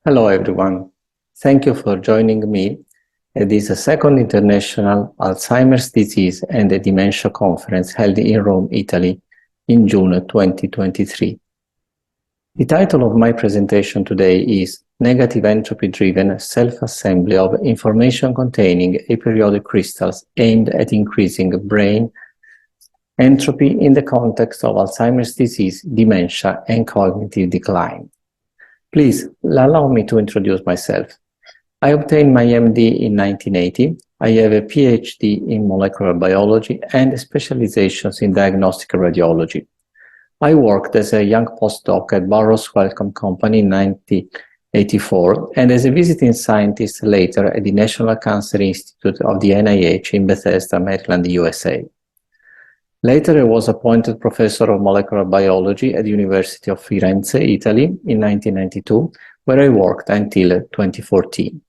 Hello everyone. Thank you for joining me at this second International Alzheimer's Disease and Dementia Conference held in Rome, Italy in June 2023. The title of my presentation today is Negative Entropy-Driven Self-Assembly of Information-Containing Aperiodic Crystals Aimed at Increasing Brain Entropy in the Context of Alzheimer's Disease, Dementia, and Cognitive Decline. Please allow me to introduce myself. I obtained my MD in 1980. I have a PhD in molecular biology and specializations in diagnostic radiology. I worked as a young postdoc at Burroughs Wellcome Company in 1984 and as a visiting scientist later at the National Cancer Institute of the NIH in Bethesda, Maryland, USA. Later, I was appointed professor of molecular biology at the University of Firenze, Italy, in 1992, where I worked until 2014.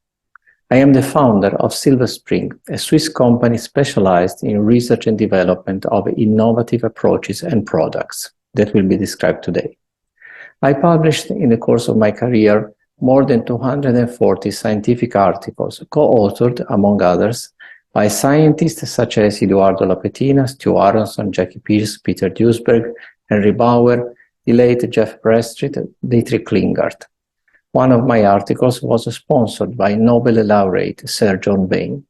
I am the founder of Silver Spring, a Swiss company specialized in research and development of innovative approaches and products that will be described today. I published in the course of my career more than 240 scientific articles, co-authored, among others, by scientists such as Eduardo Lapetina, Stu Aronson, Jackie Pierce, Peter Duesberg, Henry Bauer, the late Jeff Bradstreet, Dietrich Klingart. One of my articles was sponsored by Nobel laureate Sir John Vane.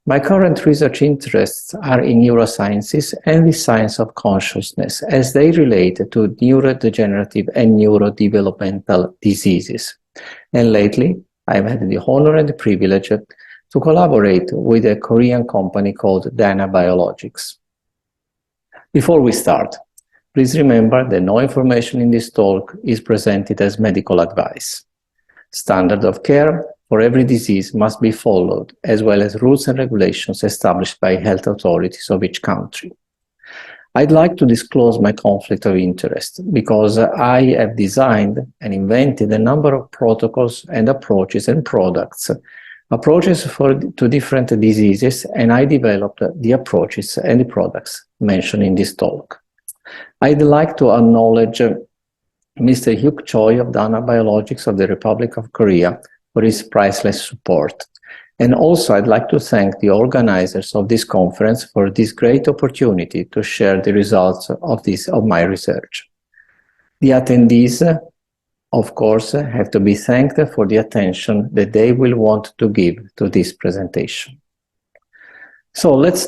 My current research interests are in neurosciences and the science of consciousness as they relate to neurodegenerative and neurodevelopmental diseases. And lately, I've had the honor and the privilege to collaborate with a Korean company called Danabaio로직스. Before we start, please remember that no information in this talk is presented as medical advice. Standard of care for every disease must be followed, as well as rules and regulations established by health authorities of each country. I'd like to disclose my conflict of interest because I have designed and invented a number of protocols and approaches and products to different diseases, and I developed the approaches and the products mentioned in this talk. I'd like to acknowledge Mr. Hyuk Choi of Danabai오로직스 of the Republic of Korea for his priceless support. And also I'd like to thank the organizers of this conference for this great opportunity to share the results of my research. The attendees, of course, have to be thanked for the attention that they will want to give to this presentation. So let's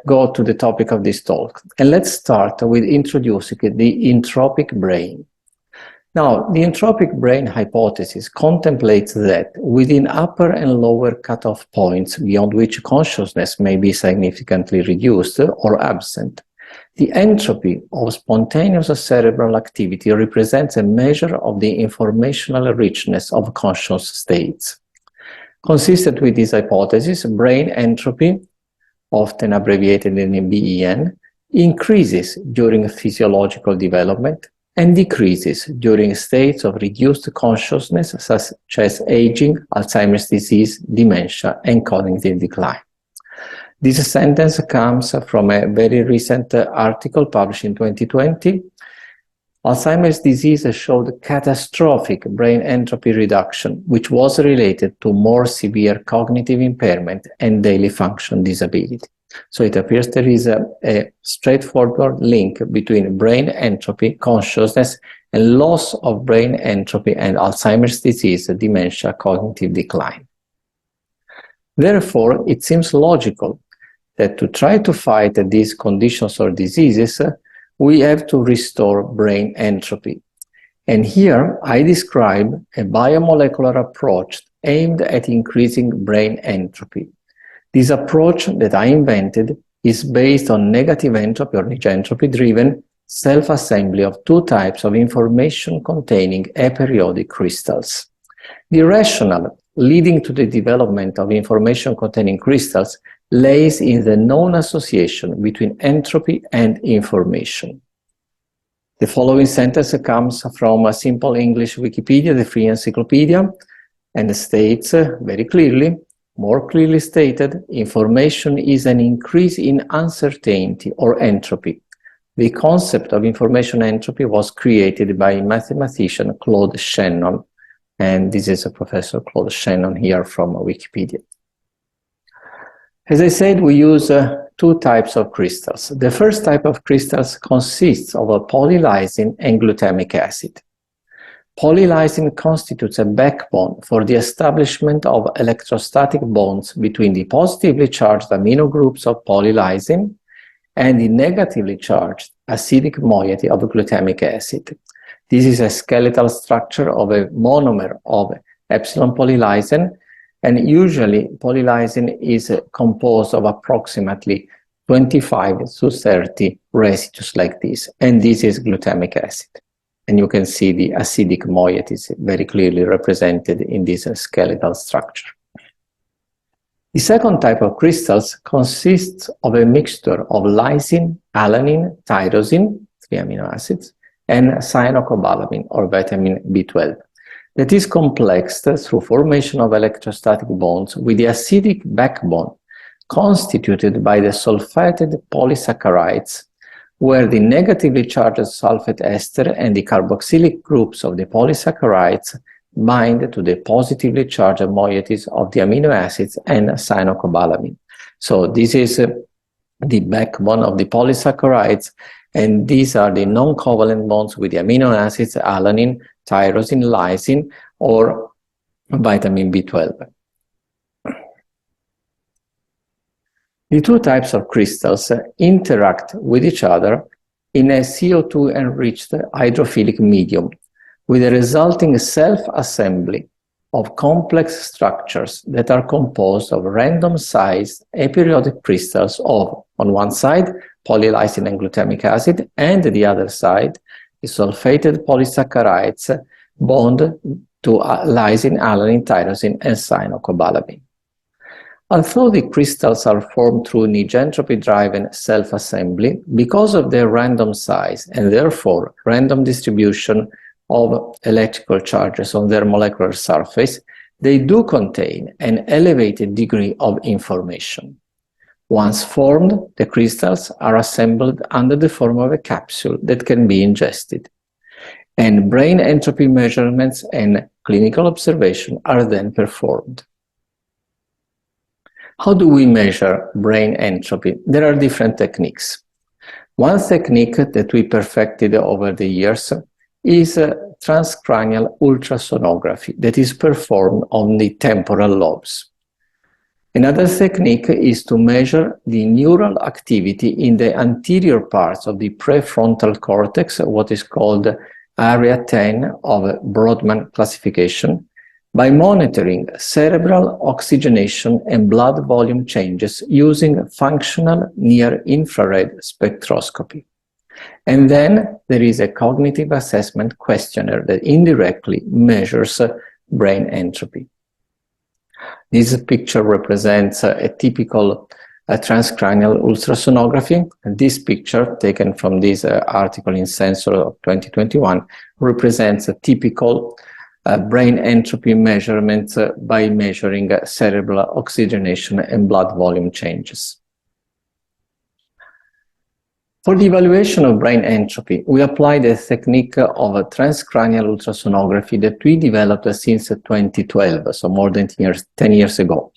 go to the topic of this talk. And let's start with introducing the entropic brain. Now, the entropic brain hypothesis contemplates that within upper and lower cutoff points beyond which consciousness may be significantly reduced or absent, the entropy of spontaneous cerebral activity represents a measure of the informational richness of conscious states. Consistent with this hypothesis, brain entropy, often abbreviated in BEN, increases during physiological development and decreases during states of reduced consciousness such as aging, Alzheimer's disease, dementia, and cognitive decline. This sentence comes from a very recent article published in 2020. Alzheimer's disease showed catastrophic brain entropy reduction, which was related to more severe cognitive impairment and daily function disability. So it appears there is a straightforward link between brain entropy, consciousness, and loss of brain entropy and Alzheimer's disease, dementia, cognitive decline. Therefore, it seems logical that to try to fight these conditions or diseases, we have to restore brain entropy. And here I describe a biomolecular approach aimed at increasing brain entropy. This approach that I invented is based on negative entropy or negentropy-driven self-assembly of two types of information-containing aperiodic crystals. The rationale leading to the development of information-containing crystals lays in the known association between entropy and information. The following sentence comes from a simple English Wikipedia, the Free Encyclopedia, and states very clearly, more clearly stated, information is an increase in uncertainty or entropy. The concept of information entropy was created by mathematician Claude Shannon And this is a Professor Claude Shannon here from Wikipedia. As I said, we use two types of crystals. The first type of crystals consists of a polylysin and glutamic acid. Polylysin constitutes a backbone for the establishment of electrostatic bonds between the positively charged amino groups of polylysin and the negatively charged acidic moiety of glutamic acid. This is a skeletal structure of a monomer of epsilon polylysin, and usually polylysin is composed of approximately 25 to 30 residues like this, and this is glutamic acid. And you can see the acidic moiety is very clearly represented in this skeletal structure. The second type of crystals consists of a mixture of lysine, alanine, tyrosine, 3 amino acids, and cyanocobalamin, or vitamin B12, that is complexed through formation of electrostatic bonds with the acidic backbone constituted by the sulfated polysaccharides, where the negatively charged sulfate ester and the carboxylic groups of the polysaccharides bind to the positively charged moieties of the amino acids and cyanocobalamin. So this is the backbone of the polysaccharides, and these are the non-covalent bonds with the amino acids alanine, tyrosine, lysine, or vitamin B12. The two types of crystals interact with each other in a CO2-enriched hydrophilic medium, with a resulting self-assembly of complex structures that are composed of random-sized aperiodic crystals of, on one side, polylysin and glutamic acid, and the other side, the sulfated polysaccharides bond to lysine, alanine, tyrosine, and cyanocobalamin. Although the crystals are formed through negentropy-driven self-assembly, because of their random size and therefore random distribution of electrical charges on their molecular surface, they do contain an elevated degree of information. Once formed, the crystals are assembled under the form of a capsule that can be ingested, and brain entropy measurements and clinical observation are then performed. How do we measure brain entropy? There are different techniques. One technique that we perfected over the years is transcranial ultrasonography that is performed on the temporal lobes. Another technique is to measure the neural activity in the anterior parts of the prefrontal cortex, what is called Area 10 of Brodmann classification, by monitoring cerebral oxygenation and blood volume changes using functional near-infrared spectroscopy. And then there is a cognitive assessment questionnaire that indirectly measures brain entropy. This picture represents a typical transcranial ultrasonography. And this picture, taken from this article in Sensor of 2021, represents a typical brain entropy measurement by measuring cerebral oxygenation and blood volume changes. For the evaluation of brain entropy, we applied a technique of transcranial ultrasonography that we developed since 2012, so more than 10 years ago.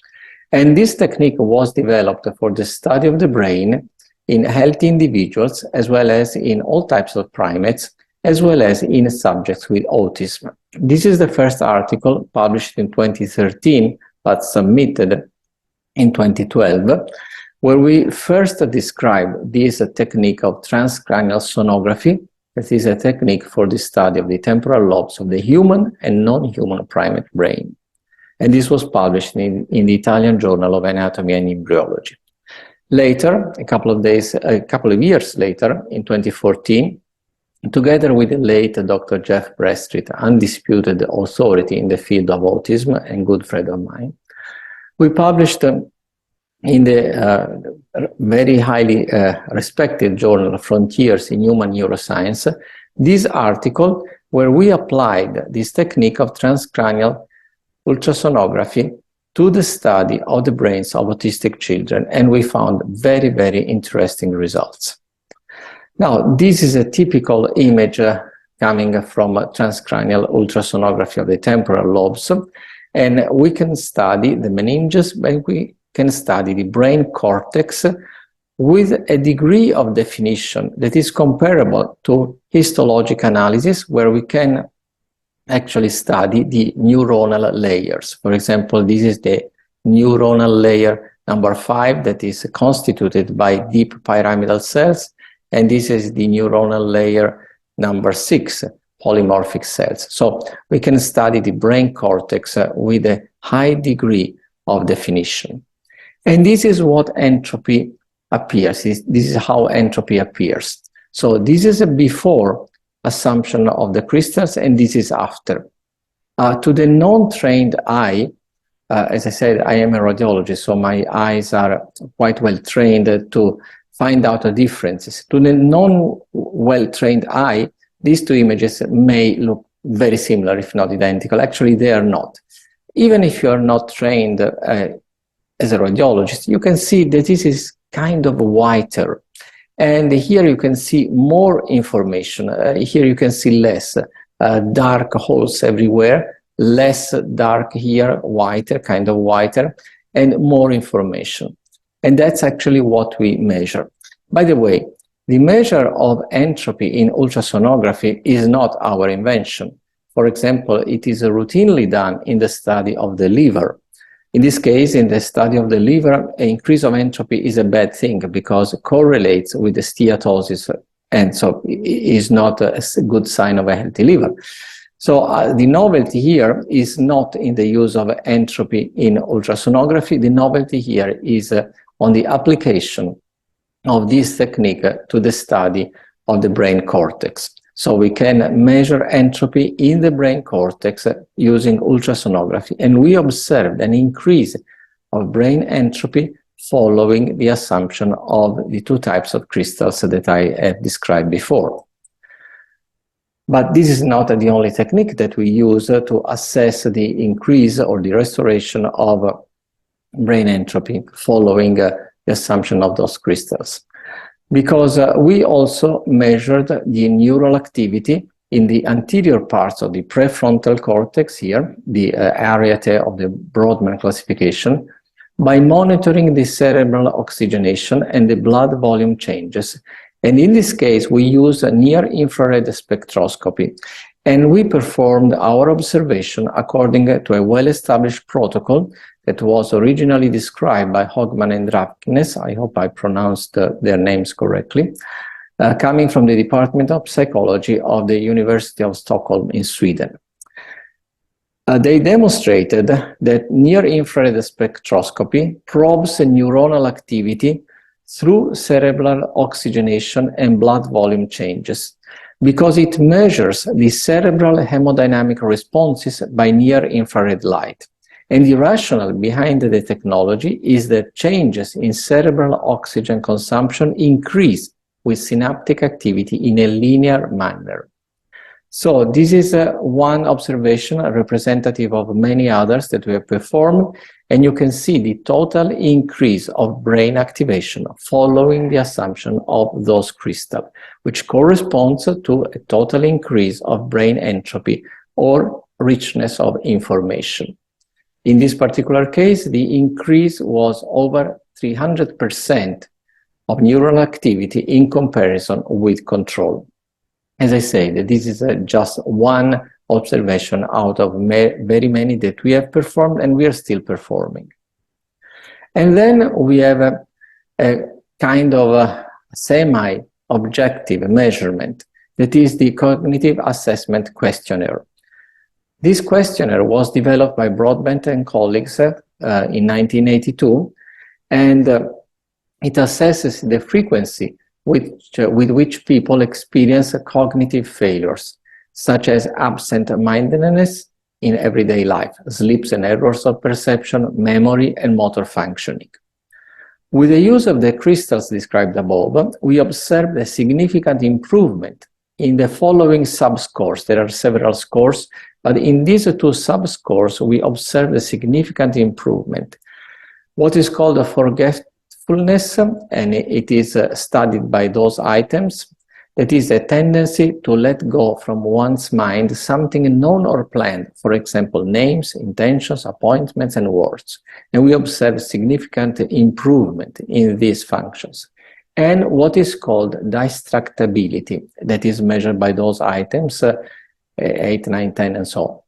And this technique was developed for the study of the brain in healthy individuals, as well as in all types of primates, as well as in subjects with autism. This is the first article published in 2013, but submitted in 2012, where we first describe this technique of transcranial sonography. That is a technique for the study of the temporal lobes of the human and non-human primate brain. And this was published in the Italian Journal of Anatomy and Embryology. Later, a couple of years later, in 2014, together with the late Dr. Jeff Bradstreet, undisputed authority in the field of autism and good friend of mine, we published in the very highly respected journal Frontiers in Human Neuroscience this article where we applied this technique of transcranial ultrasonography to the study of the brains of autistic children, and we found very, very interesting results. Now, this is a typical image coming from transcranial ultrasonography of the temporal lobes. And we can study the meninges, but we can study the brain cortex with a degree of definition that is comparable to histologic analysis, where we can actually study the neuronal layers. For example, this is the neuronal layer number 5 that is constituted by deep pyramidal cells, and this is the neuronal layer number 6, polymorphic cells. So we can study the brain cortex with a high degree of definition. And this is what entropy appears. This is how entropy appears. So this is a before assumption of the crystals, and this is after. To the non-trained eye, as I said, I am a radiologist, so my eyes are quite well trained to find out the differences. To the non-well-trained eye, these two images may look very similar, if not identical. Actually, they are not. Even if you are not trained as a radiologist, you can see that this is kind of whiter. And here you can see more information. Here you can see less dark holes everywhere, less dark here, whiter, kind of whiter, and more information. And that's actually what we measure. By the way, the measure of entropy in ultrasonography is not our invention. For example, it is routinely done in the study of the liver. In this case, in the study of the liver, an increase of entropy is a bad thing because it correlates with the steatosis, and so is not a good sign of a healthy liver. So the novelty here is not in the use of entropy in ultrasonography. The novelty here is on the application of this technique to the study of the brain cortex. So we can measure entropy in the brain cortex using ultrasonography, and we observed an increase of brain entropy following the assumption of the two types of crystals that I have described before. But this is not the only technique that we use to assess the increase or the restoration of brain entropy following the assumption of those crystals. Because we also measured the neural activity in the anterior parts of the prefrontal cortex here, the Ariete of the Brodmann classification, by monitoring the cerebral oxygenation and the blood volume changes. And in this case, we use a near-infrared spectroscopy. And we performed our observation according to a well-established protocol that was originally described by Hogman and Rapkines. I hope I pronounced their names correctly, coming from the Department of Psychology of the University of Stockholm in Sweden. They demonstrated that near-infrared spectroscopy probes neuronal activity through cerebral oxygenation and blood volume changes, because it measures the cerebral hemodynamic responses by near-infrared light. And the rationale behind the technology is that changes in cerebral oxygen consumption increase with synaptic activity in a linear manner. So this is one observation representative of many others that we have performed, and you can see the total increase of brain activation following the assumption of those crystals, which corresponds to a total increase of brain entropy or richness of information. In this particular case, the increase was over 300% of neural activity in comparison with control. As I said, this is just one observation out of very many that we have performed and we are still performing. And then we have a kind of semi-objective measurement, that is the Cognitive Assessment Questionnaire. This questionnaire was developed by Broadbent and colleagues in 1982, and it assesses the frequency with which people experience cognitive failures, such as absent-mindedness in everyday life, slips and errors of perception, memory, and motor functioning. With the use of the crystals described above, we observed a significant improvement in the following subscores. There are several scores, but in these two subscores, we observed a significant improvement. What is called a forgetfulness, and it is studied by those items. That is a tendency to let go from one's mind something known or planned, for example, names, intentions, appointments, and words. And we observe significant improvement in these functions. And what is called distractibility, that is measured by those items, 8, 9, 10, and so on.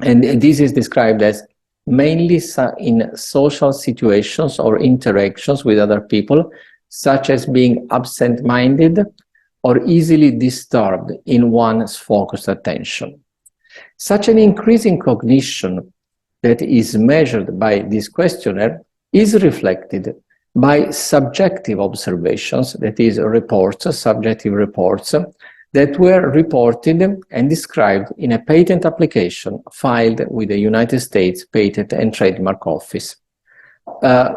And this is described as mainly in social situations or interactions with other people, such as being absent-minded or easily disturbed in one's focused attention. Such an increase in cognition that is measured by this questionnaire is reflected by subjective observations, that is reports, subjective reports, that were reported and described in a patent application filed with the United States Patent and Trademark Office.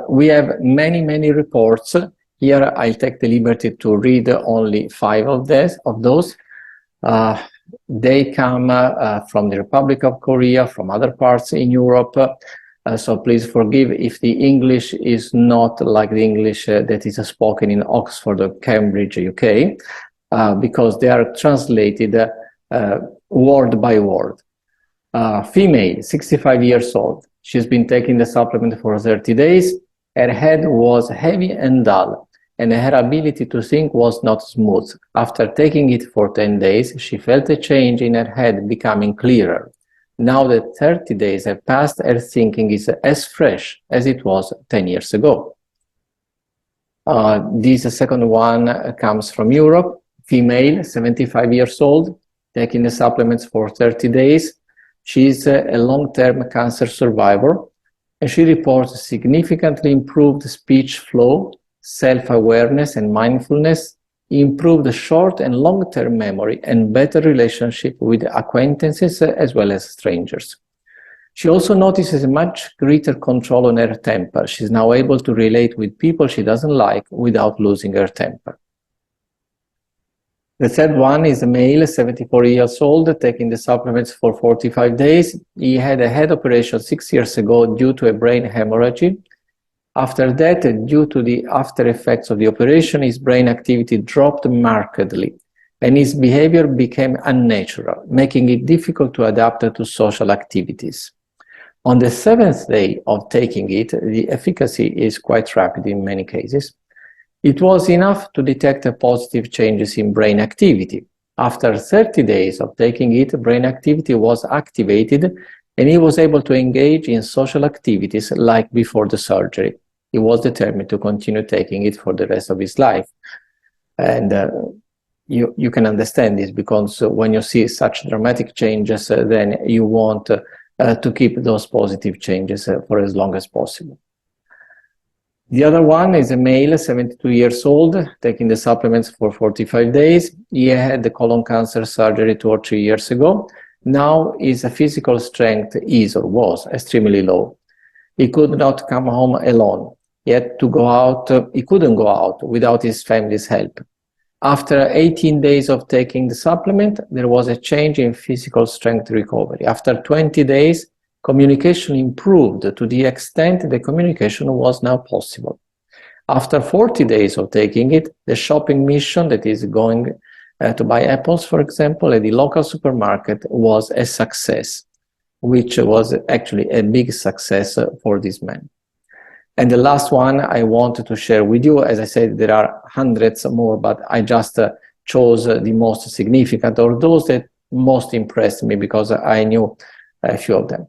We have many reports. Here I'll take the liberty to read only 5 of those. They come from the Republic of Korea, from other parts in Europe. So please forgive if the English is not like the English that is spoken in Oxford or Cambridge, UK. Because they are translated word by word. Female, 65 years old. She's been taking the supplement for 30 days. Her head was heavy and dull, and her ability to think was not smooth. After taking it for 10 days, she felt a change in her head becoming clearer. Now that 30 days have passed, her thinking is as fresh as it was 10 years ago. This second one comes from Europe. Female, 75 years old, taking the supplements for 30 days. She's a long-term cancer survivor, and she reports significantly improved speech flow, self-awareness and mindfulness, improved short and long-term memory, and better relationship with acquaintances as well as strangers. She also notices much greater control on her temper. She's now able to relate with people she doesn't like without losing her temper. The third one is a male, 74 years old, taking the supplements for 45 days. He had a head operation 6 years ago due to a brain hemorrhage. After that, due to the after effects of the operation, his brain activity dropped markedly, and his behavior became unnatural, making it difficult to adapt to social activities. On the 7th day of taking it, the efficacy is quite rapid in many cases. It was enough to detect positive changes in brain activity. After 30 days of taking it, brain activity was activated, and he was able to engage in social activities like before the surgery. He was determined to continue taking it for the rest of his life. And you can understand this, because when you see such dramatic changes, then you want to keep those positive changes for as long as possible. The other one is a male, 72 years old, taking the supplements for 45 days. He had the colon cancer surgery 2 or 3 years ago. Now his physical strength is or was extremely low. He could not come home alone. He had to go out. He couldn't go out without his family's help. After 18 days of taking the supplement, there was a change in physical strength recovery. After 20 days, communication improved to the extent the communication was now possible. After 40 days of taking it, the shopping mission, that is going to buy apples, for example, at the local supermarket, was a success, which was actually a big success for this man. And the last one I wanted to share with you, as I said, there are hundreds more, but I just chose the most significant, or those that most impressed me, because I knew a few of them.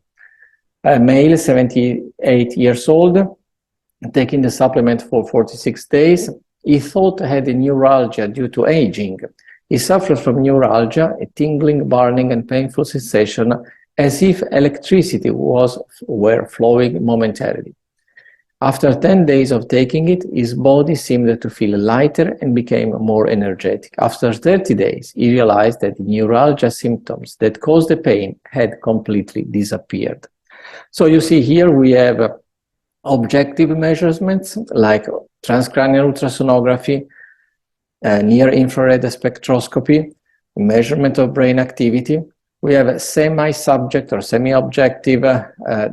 A male, 78 years old, taking the supplement for 46 days. He thought he had a neuralgia due to aging. He suffered from neuralgia, a tingling, burning, and painful sensation, as if electricity were flowing momentarily. After 10 days of taking it, his body seemed to feel lighter and became more energetic. After 30 days, he realized that the neuralgia symptoms that caused the pain had completely disappeared. So you see here we have objective measurements like transcranial ultrasonography, near-infrared spectroscopy, measurement of brain activity. We have a semi-subject or semi-objective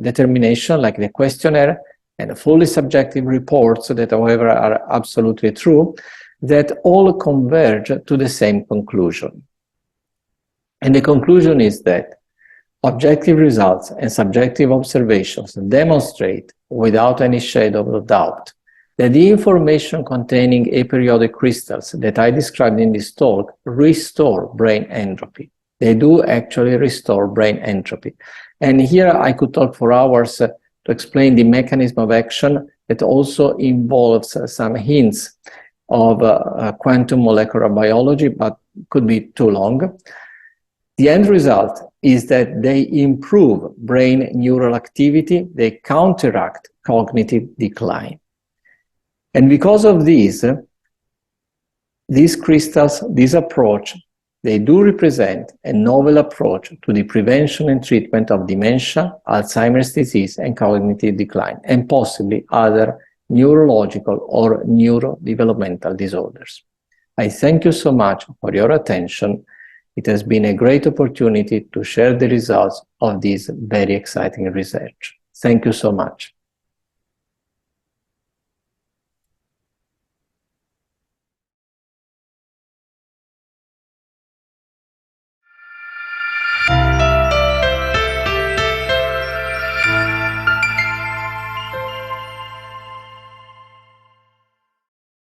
determination like the questionnaire, and fully subjective reports that, however, are absolutely true. that all converge to the same conclusion. And the conclusion is that objective results and subjective observations demonstrate, without any shadow of doubt, that the information containing aperiodic crystals that I described in this talk restore brain entropy. They do actually restore brain entropy. And here I could talk for hours to explain the mechanism of action that also involves some hints of quantum molecular biology, but could be too long. The end result is that they improve brain neural activity, they counteract cognitive decline. And because of this, these crystals, this approach, they do represent a novel approach to the prevention and treatment of dementia, Alzheimer's disease, and cognitive decline, and possibly other neurological or neurodevelopmental disorders. I thank you so much for your attention. It has been a great opportunity to share the results of this very exciting research. Thank you so much.